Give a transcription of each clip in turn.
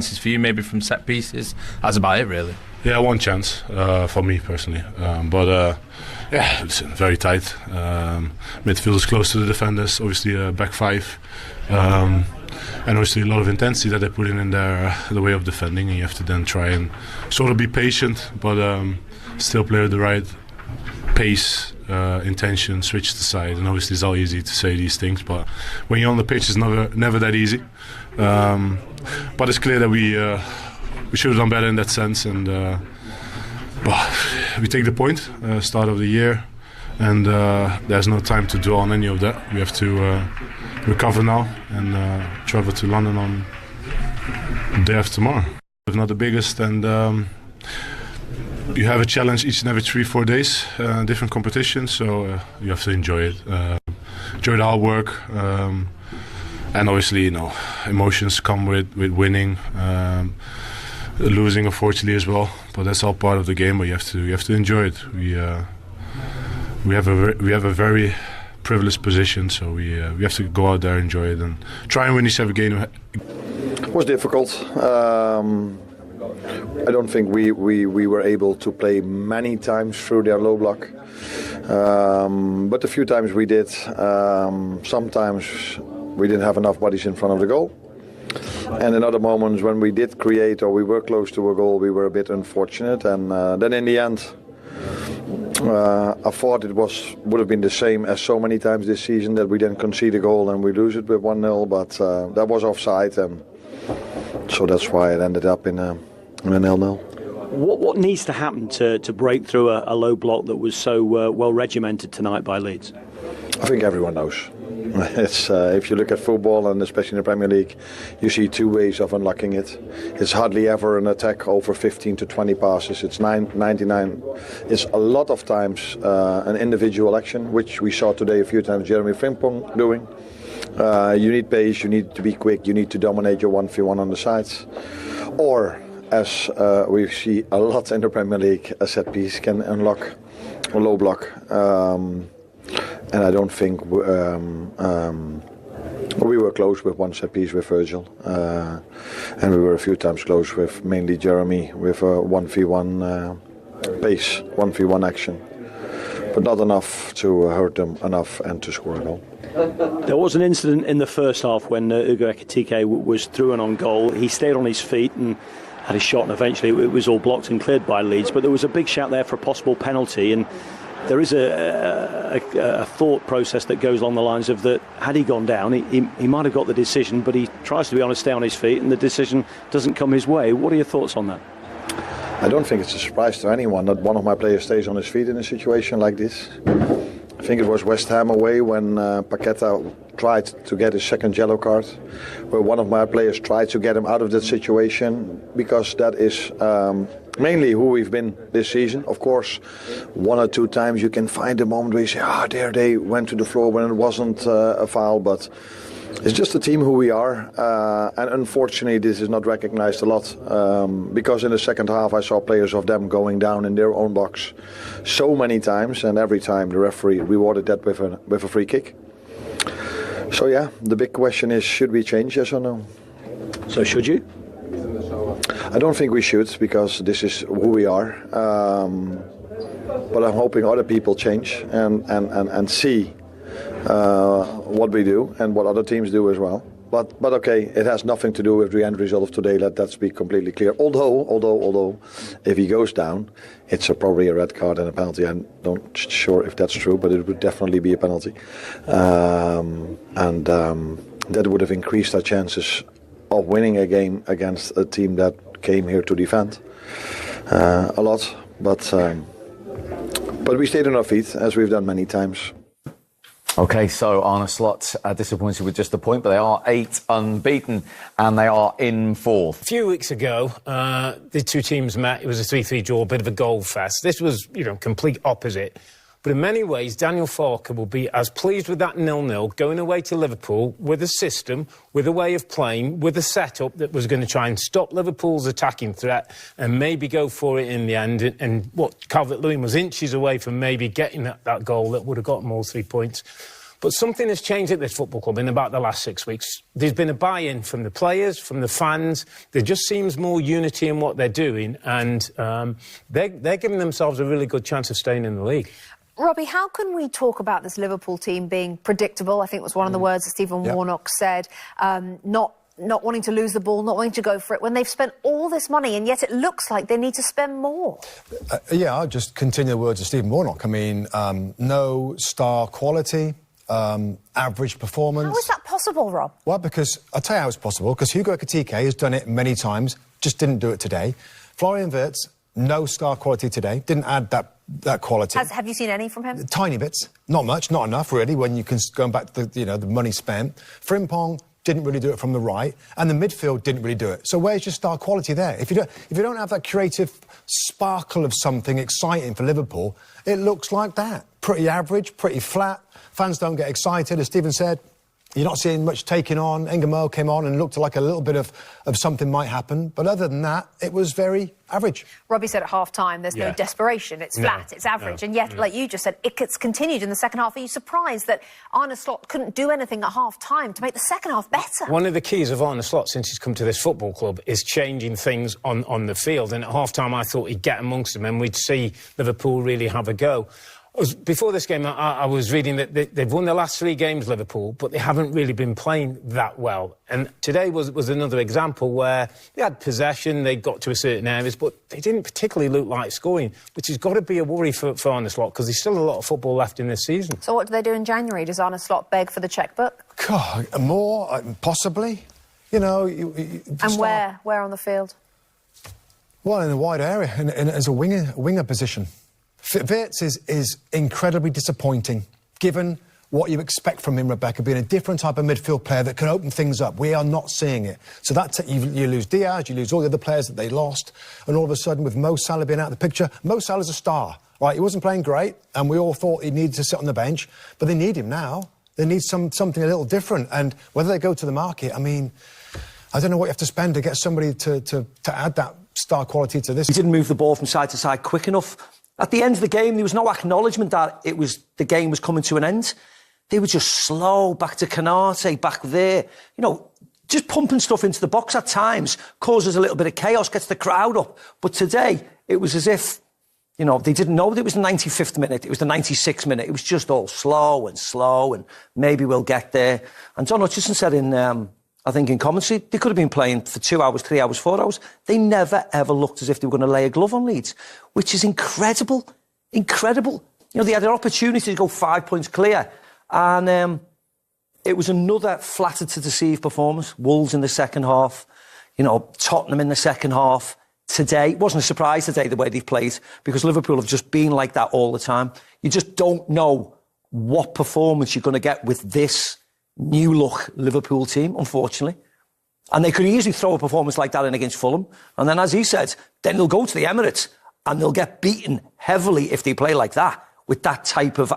Chances for you, maybe from set pieces. That's about it, really. Yeah, one chance for me personally, but yeah, it's very tight. Midfield is close to the defenders. Obviously, back five, and obviously a lot of intensity that they put in the way of defending, and you have to then try and sort of be patient, but still play at the right pace, intention, switch the side. And obviously, it's all easy to say these things, but when you're on the pitch, it's never that easy. But it's clear that we should have done better in that sense, and we take the point, start of the year, and there's no time to dwell on any of that. We have to recover now and travel to London on the day after tomorrow. If not the biggest, and you have a challenge each and every 3-4 days, different competitions, so you have to enjoy it. Enjoy the hard work. And obviously, emotions come with winning, losing, unfortunately, as well. But that's all part of the game. But you have to enjoy it. We have a very privileged position, so we have to go out there, enjoy it, and try and win each every game. It was difficult. I don't think we were able to play many times through their low block. But the few times we did, sometimes we didn't have enough bodies in front of the goal. And in other moments when we did create or we were close to a goal, we were a bit unfortunate. And then in the end, I thought it would have been the same as so many times this season, that we then concede a goal and we lose it with 1-0. But that was offside, and so that's why it ended up in a 0-0. What needs to happen to break through a low block that was so well regimented tonight by Leeds? I think everyone knows. It's if you look at football, and especially in the Premier League, you see two ways of unlocking it. It's hardly ever an attack over 15 to 20 passes. It's 99. It's a lot of times an individual action, which we saw today a few times Jeremy Frimpong doing. You need pace, you need to be quick, you need to dominate your 1v1 on the sides. Or, as we see a lot in the Premier League, a set piece can unlock a low block. And I don't think we were close with one set piece with Virgil, and we were a few times close with mainly Jeremy with a 1v1 pace, 1v1 action, but not enough to hurt them enough and to score a goal. There was an incident in the first half when Ugo Ekitike was through and on goal. He stayed on his feet and had his shot, and eventually it was all blocked and cleared by Leeds. But there was a big shout there for a possible penalty, and there is a thought process that goes along the lines of that had he gone down, he might have got the decision, but he tries to be honest, stay on his feet, and the decision doesn't come his way. What are your thoughts on that? I don't think it's a surprise to anyone that one of my players stays on his feet in a situation like this. I think it was West Ham away when Paqueta tried to get his second yellow card, where one of my players tried to get him out of that situation, because that is mainly who we've been this season. Of course, one or two times you can find a moment where you say, there they went to the floor when it wasn't a foul, but it's just a team who we are, and unfortunately this is not recognized a lot, because in the second half I saw players of them going down in their own box so many times, and every time the referee rewarded that with a free kick. So yeah, the big question is, should we change, yes or no? So should you? I don't think we should, because this is who we are, but I'm hoping other people change and see what we do and what other teams do as well. But okay, it has nothing to do with the end result of today. Let's be completely clear. Although, if he goes down, it's probably a red card and a penalty. I'm not sure if that's true, but it would definitely be a penalty, and that would have increased our chances of winning a game against a team that came here to defend a lot. But we stayed on our feet, as we've done many times. OK, so Arne Slot disappointed with just the point, but they are 8 unbeaten and they are in 4th. A few weeks ago, the two teams met. It was a 3-3 draw, a bit of a goal fest. This was, complete opposite. But in many ways, Daniel Farke will be as pleased with that 0-0 going away to Liverpool with a system, with a way of playing, with a setup that was going to try and stop Liverpool's attacking threat and maybe go for it in the end. And what Calvert-Lewin was inches away from maybe getting that goal that would have got them all 3 points. But something has changed at this football club in about the last 6 weeks. There's been a buy-in from the players, from the fans. There just seems more unity in what they're doing, and they're giving themselves a really good chance of staying in the league. Robbie, how can we talk about this Liverpool team being predictable? I think was one of the words that Stephen Warnock said. Not wanting to lose the ball, not wanting to go for it, when they've spent all this money and yet it looks like they need to spend more. I'll just continue the words of Stephen Warnock. I mean, no star quality, average performance. How is that possible, Rob? Well, because I'll tell you how it's possible, because Hugo Ekitike has done it many times, just didn't do it today. Florian Wirtz, no star quality today, didn't add that quality. Have you seen any from him? Tiny bits, not much, not enough really, when you can go back to the money spent. Frimpong didn't really do it from the right, and the midfield didn't really do it. So where's your star quality there? If you don't have that creative sparkle of something exciting for Liverpool, it looks like that. Pretty average, pretty flat. Fans don't get excited, as Stephen said. You're not seeing much taking on. Engamo came on and looked like a little bit of something might happen. But other than that, it was very average. Robbie said at half-time there's no desperation. It's flat, it's average. And yet, like you just said, it's continued in the second half. Are you surprised that Arne Slot couldn't do anything at half-time to make the second half better? One of the keys of Arne Slot since he's come to this football club is changing things on the field. And at half-time I thought he'd get amongst them and we'd see Liverpool really have a go. Before this game, I was reading that they've won their last 3 games, Liverpool, but they haven't really been playing that well. And today was another example where they had possession, they got to a certain areas, but they didn't particularly look like scoring, which has got to be a worry for Arne Slot, because there's still a lot of football left in this season. So what do they do in January? Does Arne Slot beg for the chequebook? God, more, possibly. You know... And where on the field? Well, in a wide area, as a winger position. Wirtz is incredibly disappointing, given what you expect from him, Rebecca, being a different type of midfield player that can open things up. We are not seeing it. So you lose Diaz, you lose all the other players that they lost, and all of a sudden, with Mo Salah being out of the picture, Mo Salah's a star, right? He wasn't playing great, and we all thought he needed to sit on the bench, but they need him now. They need something a little different, and whether they go to the market, I mean, I don't know what you have to spend to get somebody to add that star quality to this. He didn't move the ball from side to side quick enough. At the end of the game, there was no acknowledgement that the game was coming to an end. They were just slow, back to Canate, back there. You know, just pumping stuff into the box at times causes a little bit of chaos, gets the crowd up. But today, it was as if, you know, they didn't know that it was the 95th minute, it was the 96th minute. It was just all slow, and maybe we'll get there. And John Hutchison said I think in commentary, they could have been playing for 2 hours, 3 hours, 4 hours. They never, ever looked as if they were going to lay a glove on Leeds, which is incredible. Incredible. You know, they had an opportunity to go 5 points clear, and it was another flattered to deceive performance. Wolves in the second half, you know, Tottenham in the second half. Today, it wasn't a surprise today the way they've played, because Liverpool have just been like that all the time. You just don't know what performance you're going to get with this new look Liverpool team, unfortunately. And they could easily throw a performance like that in against Fulham. And then, as he said, then they'll go to the Emirates and they'll get beaten heavily if they play like that, with that type of,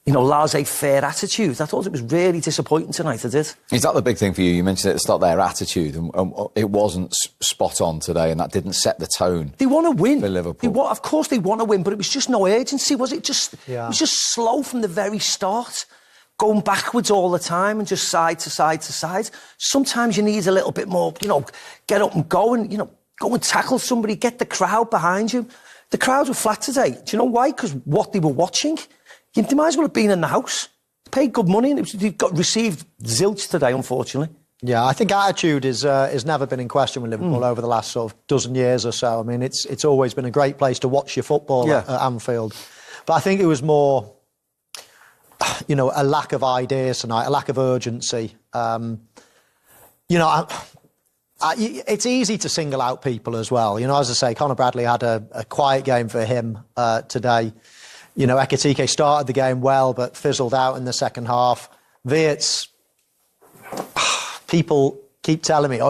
you know, laissez-faire attitude. I thought it was really disappointing tonight, I did. Is that the big thing for you? You mentioned at the start their attitude, and it wasn't spot on today, and that didn't set the tone. They want to win. For Liverpool. Of course they want to win, but it was just no urgency, was it? It was just slow from the very start. Going backwards all the time and just side to side to side. Sometimes you need a little bit more, you know, get up and go and, you know, go and tackle somebody, get the crowd behind you. The crowd were flat today. Do you know why? Because what they were watching, they might as well have been in the house. They paid good money and they received zilch today, unfortunately. Yeah, I think attitude has never been in question with Liverpool over the last sort of dozen years or so. I mean, it's always been a great place to watch your football at Anfield. But I think it was more, you know, a lack of ideas tonight, a lack of urgency. You know, it's easy to single out people as well. You know, as I say, Conor Bradley had a quiet game for him today. You know, Ekitike started the game well, but fizzled out in the second half. Wirtz, people keep telling me,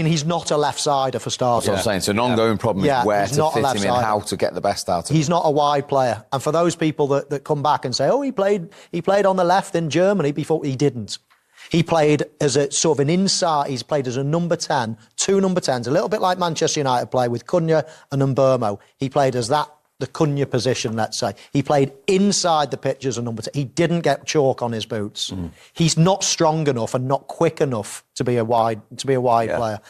he's not a left-sider for starters. That's what I'm saying. So an ongoing problem is where to fit him in, how to get the best out of him. He's not a wide player. And for those people that come back and say, he played on the left in Germany before, he didn't. He played as a sort of an inside, he's played as a number 10, 2 number 10s, a little bit like Manchester United play with Cunha and Mbeumo. He played as that the Cunha position, let's say. He played inside the pitch as a number 10. He didn't get chalk on his boots. He's not strong enough and not quick enough to be a wide player.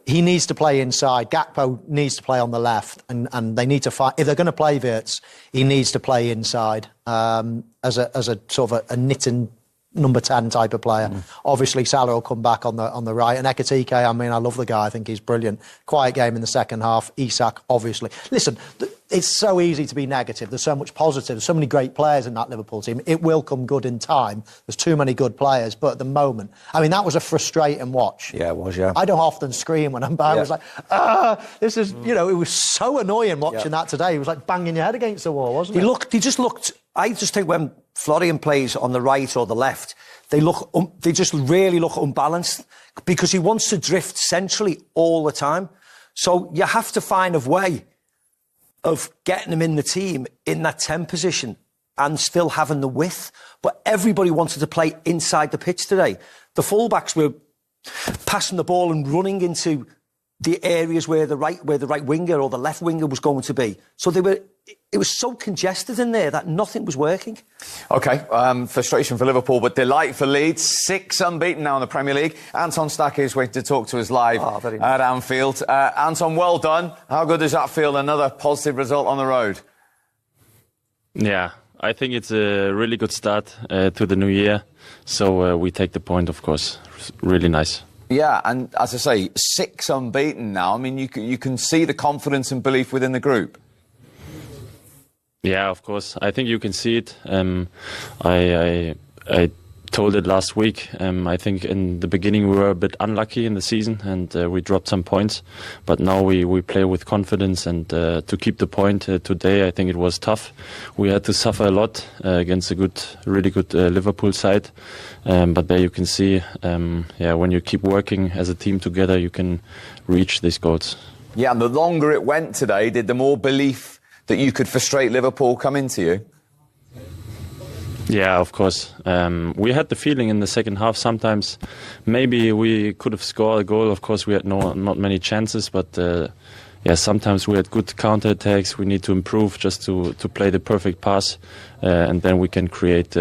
He needs to play inside. Gakpo needs to play on the left, and they need to find. If they're going to play Wirtz, he needs to play inside as a sort of a knitting number 10 type of player. Obviously, Salah will come back on the right. And Ekitike, I mean, I love the guy. I think he's brilliant. Quiet game in the second half. Isak, obviously. Listen, it's so easy to be negative. There's so much positive. There's so many great players in that Liverpool team. It will come good in time. There's too many good players. But at the moment, I mean, that was a frustrating watch. Yeah, it was, yeah. I don't often scream when I'm by. I was like, this is, it was so annoying watching that today. It was like banging your head against the wall, wasn't it? He just looked, I just think when Florian plays on the right or the left, they just really look unbalanced because he wants to drift centrally all the time. So you have to find a way of getting him in the team in that 10 position and still having the width. But everybody wanted to play inside the pitch today. The fullbacks were passing the ball and running into the areas where the right winger or the left winger was going to be. So it was so congested in there that nothing was working. OK, frustration for Liverpool, but delight for Leeds. 6 unbeaten now in the Premier League. Anton Stack is waiting to talk to us live at Anfield. Anton, well done. How good does that feel? Another positive result on the road. Yeah, I think it's a really good start to the new year. So we take the point, of course. Really nice. Yeah, and as I say, 6 unbeaten now. I mean, you can see the confidence and belief within the group. Yeah, of course. I think you can see it. I told it last week. I think in the beginning we were a bit unlucky in the season and we dropped some points. But now we play with confidence and to keep the point today, I think it was tough. We had to suffer a lot against a really good Liverpool side. But there you can see, when you keep working as a team together, you can reach these goals. Yeah, and the longer it went today, did the more belief that you could frustrate Liverpool come into you? Yeah, of course. We had the feeling in the second half sometimes maybe we could have scored a goal. Of course, we had not many chances, but sometimes we had good counter-attacks. We need to improve just to play the perfect pass, and then we can create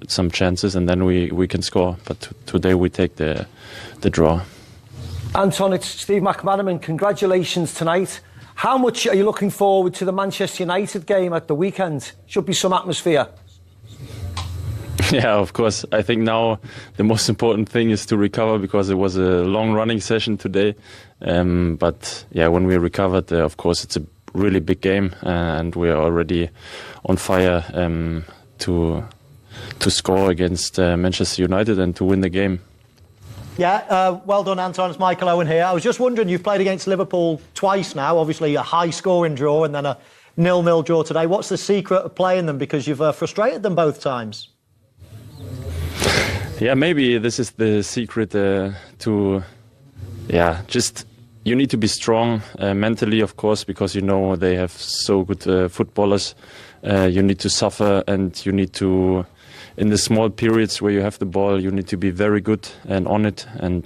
some chances, and then we can score. But today we take the draw. Anton, it's Steve McManaman. Congratulations tonight. How much are you looking forward to the Manchester United game at the weekend? Should be some atmosphere. Yeah, of course. I think now the most important thing is to recover because it was a long running session today. But when we recovered, of course, it's a really big game and we are already on fire to score against Manchester United and to win the game. Yeah, well done, Anton. It's Michael Owen here. I was just wondering, you've played against Liverpool twice now, obviously a high-scoring draw and then a 0-0 draw today. What's the secret of playing them? Because you've frustrated them both times. Yeah, maybe this is the secret you need to be strong mentally, of course, because they have so good footballers. You need to suffer and you need to, in the small periods where you have the ball, you need to be very good and on it and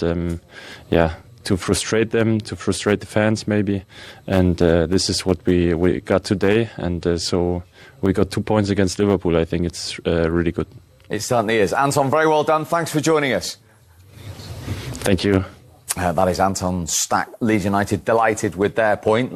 to frustrate them, to frustrate the fans maybe. And this is what we got today. And so we got 2 points against Liverpool. I think it's really good. It certainly is. Anton, very well done. Thanks for joining us. Thank you. That is Anton Stack, Leeds United, delighted with their point.